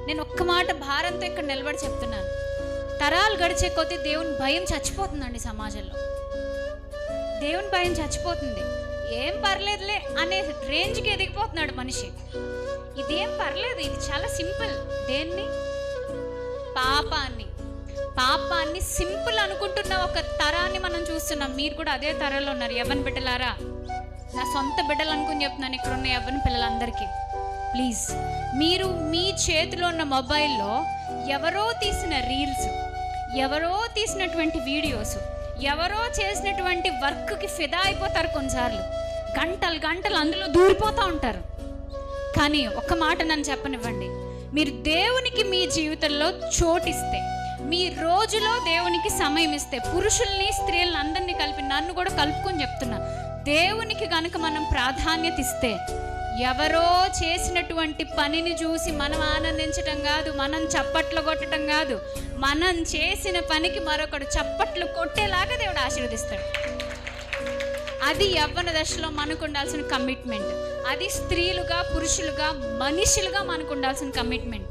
నేను ఒక్క మాట భారంతో ఇక్కడ నిలబడి చెప్తున్నాను, తరాలు గడిచే కొద్దీ దేవుని భయం చచ్చిపోతుందండి సమాజంలో. దేవుని భయం చచ్చిపోతుంది. ఏం పర్లేదులే అనే రేంజ్కి ఎదిగిపోతున్నాడు మనిషి. ఇదేం పర్లేదు, ఇది చాలా సింపుల్. దేన్ని? పాపాన్ని సింపుల్ అనుకుంటున్న ఒక తరాన్ని మనం చూస్తున్నాం. మీరు కూడా అదే తరంలో ఉన్నారు. యవ్వన బిడ్డలారా, నా సొంత బిడ్డలు అనుకుని చెప్తున్నాను ఇక్కడ ఉన్న యవ్వన పిల్లలందరికీ, ప్లీజ్ మీరు మీ చేతిలో ఉన్న మొబైల్లో ఎవరో తీసిన రీల్స్, ఎవరో తీసినటువంటి వీడియోస్, ఎవరో చేసినటువంటి వర్క్కి ఫిదా అయిపోతారు. కొన్నిసార్లు గంటలు అందులో దూరిపోతూ ఉంటారు. కానీ ఒక్క మాట నన్ను చెప్పనివ్వండి, మీరు దేవునికి మీ జీవితంలో చోటిస్తే, మీ రోజులో దేవునికి సమయం ఇస్తే, పురుషుల్ని స్త్రీలను అందరినీ కలిపి నన్ను కూడా కలుపుకొని చెప్తున్నా, దేవునికి కనుక మనం ప్రాధాన్యత ఇస్తే, ఎవరో చేసినటువంటి పనిని చూసి మనం ఆనందించటం కాదు, మనం చప్పట్లు కొట్టడం కాదు, మనం చేసిన పనికి మరొకడు చప్పట్లు కొట్టేలాగా దేవుడు ఆశీర్వదిస్తాడు. అది యవ్వన దశలో మనకు ఉండాల్సిన కమిట్మెంట్. అది స్త్రీలుగా పురుషులుగా మనుషులుగా మనకు ఉండాల్సిన కమిట్మెంట్.